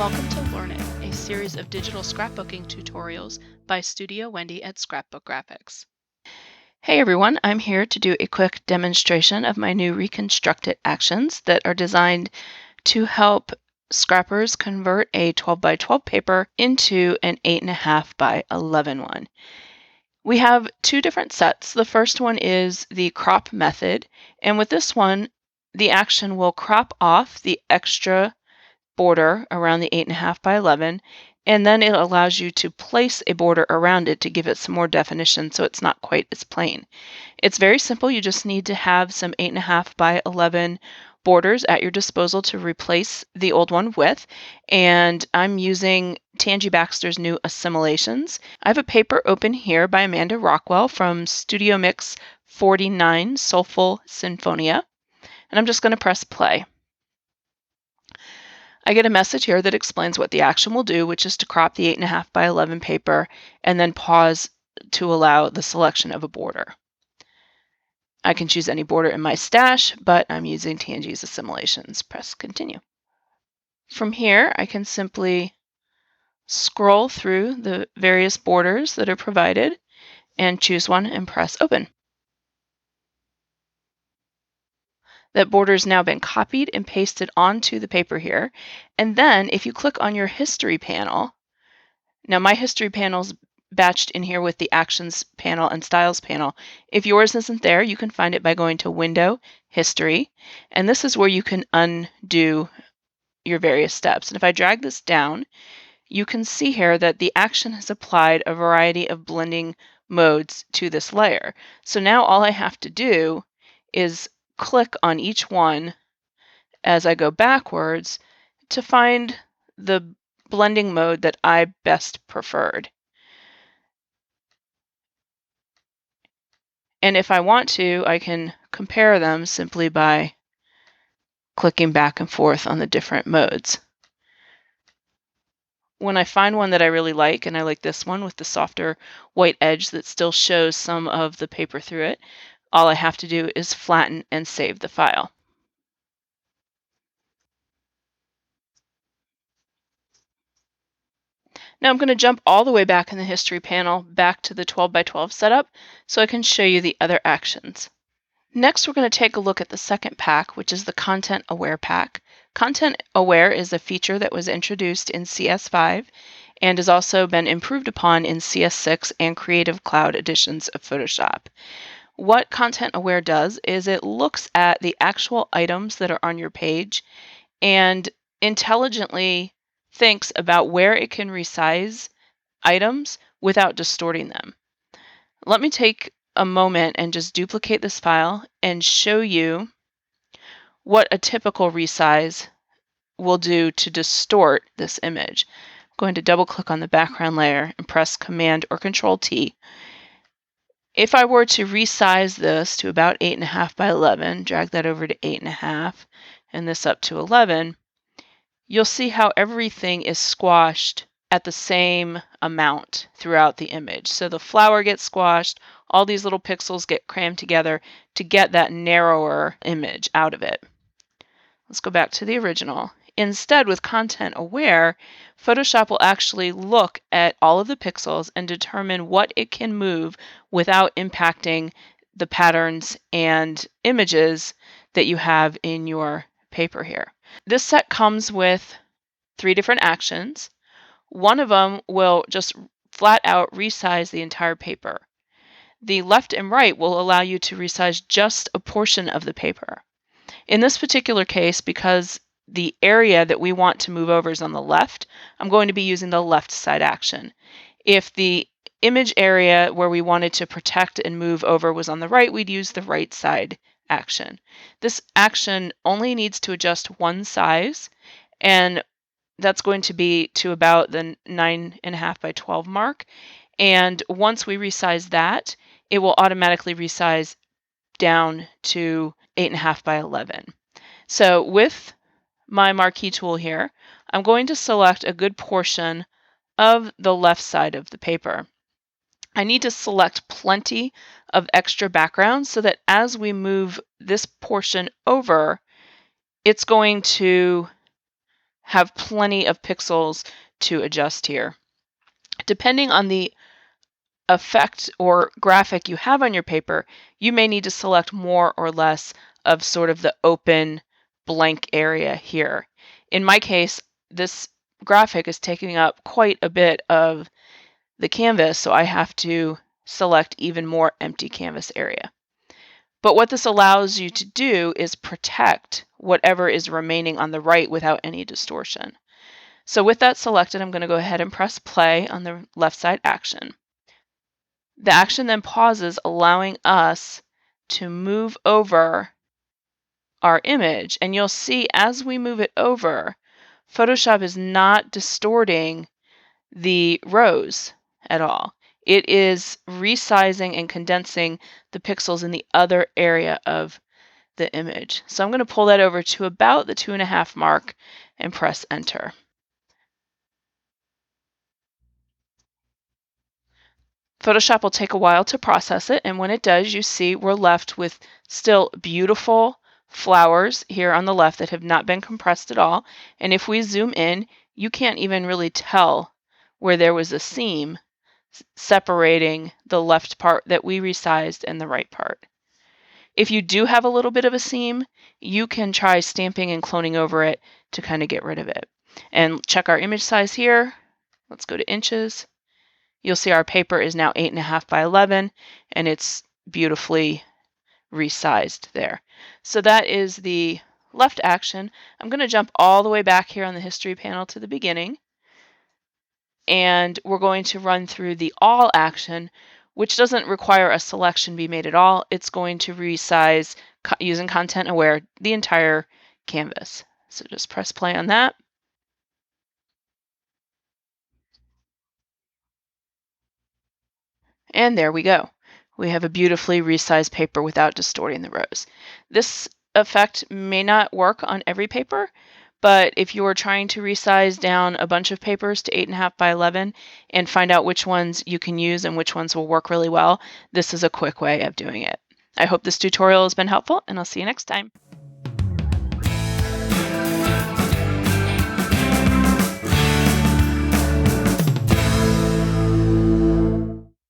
Welcome to Learn It, a series of digital scrapbooking tutorials by Studio Wendy at Scrapbook Graphics. Hey everyone, I'm here to do a quick demonstration of my new Reconstruct actions that are designed to help scrappers convert a 12 by 12 paper into an 8.5 by 11 one. We have two different sets. The first one is the crop method, and with this one, the action will crop off the extra border around the 8.5 by 11, and then it allows you to place a border around it to give it some more definition so it's not quite as plain. It's very simple. You just need to have some 8.5 by 11 borders at your disposal to replace the old one with, and I'm using Tangi Baxter's new Assimilations. I have a paper open here by Amanda Rockwell from Studio Mix 49 Soulful Sinfonia, and I'm just going to press play. I get a message here that explains what the action will do, which is to crop the 8.5 by 11 paper and then pause to allow the selection of a border. I can choose any border in my stash, but I'm using Tangi's Assimilations. Press continue. From here, I can simply scroll through the various borders that are provided and choose one and press open. That border has now been copied and pasted onto the paper here. And then if you click on your history panel, now my history panel's batched in here with the actions panel and styles panel. If yours isn't there, you can find it by going to Window, History, and this is where you can undo your various steps. And if I drag this down, you can see here that the action has applied a variety of blending modes to this layer. So now all I have to do is click on each one as I go backwards to find the blending mode that I best preferred. And if I want to, I can compare them simply by clicking back and forth on the different modes. When I find one that I really like, and I like this one with the softer white edge that still shows some of the paper through it, all I have to do is flatten and save the file. Now I'm going to jump all the way back in the history panel back to the 12 by 12 setup so I can show you the other actions. Next, we're going to take a look at the second pack, which is the ContentAware pack. ContentAware is a feature that was introduced in CS5 and has also been improved upon in CS6 and Creative Cloud editions of Photoshop. What ContentAware does is it looks at the actual items that are on your page and intelligently thinks about where it can resize items without distorting them. Let me take a moment and just duplicate this file and show you what a typical resize will do to distort this image. I'm going to double click on the background layer and press Command or Control T. If I were to resize this to about 8.5 by 11, drag that over to 8.5 and this up to 11, you'll see how everything is squashed at the same amount throughout the image. So the flower gets squashed, all these little pixels get crammed together to get that narrower image out of it. Let's go back to the original. Instead, with ContentAware, Photoshop will actually look at all of the pixels and determine what it can move without impacting the patterns and images that you have in your paper here. This set comes with 3 different actions. One of them will just flat out resize the entire paper. The left and right will allow you to resize just a portion of the paper. In this particular case, because the area that we want to move over is on the left, I'm going to be using the left side action. If the image area where we wanted to protect and move over was on the right, we'd use the right side action. This action only needs to adjust one size, and that's going to be to about the 9.5 by 12 mark. And once we resize that, it will automatically resize down to 8.5 by 11. So with my marquee tool here, I'm going to select a good portion of the left side of the paper. I need to select plenty of extra background so that as we move this portion over, it's going to have plenty of pixels to adjust here. Depending on the effect or graphic you have on your paper, you may need to select more or less of sort of the open blank area here. In my case, this graphic is taking up quite a bit of the canvas, so I have to select even more empty canvas area. But what this allows you to do is protect whatever is remaining on the right without any distortion. So with that selected, I'm going to go ahead and press play on the left side action. The action then pauses, allowing us to move over our image. And you'll see as we move it over, Photoshop is not distorting the rows at all. It is resizing and condensing the pixels in the other area of the image. So I'm going to pull that over to about the 2.5 mark and press enter. Photoshop will take a while to process it, and when it does, you see we're left with still beautiful flowers here on the left that have not been compressed at all. And if we zoom in, you can't even really tell where there was a seam separating the left part that we resized and the right part. If you do have a little bit of a seam, you can try stamping and cloning over it to kind of get rid of it. And check our image size here. Let's go to inches. You'll see our paper is now 8.5 by 11, and it's beautifully resized there. So that is the left action. I'm going to jump all the way back here on the history panel to the beginning, and we're going to run through the all action, which doesn't require a selection be made at all. It's going to resize using ContentAware the entire canvas. So just press play on that. And there we go. We have a beautifully resized paper without distorting the rows. This effect may not work on every paper, but if you're trying to resize down a bunch of papers to 8.5 by 11 and find out which ones you can use and which ones will work really well, this is a quick way of doing it. I hope this tutorial has been helpful, and I'll see you next time.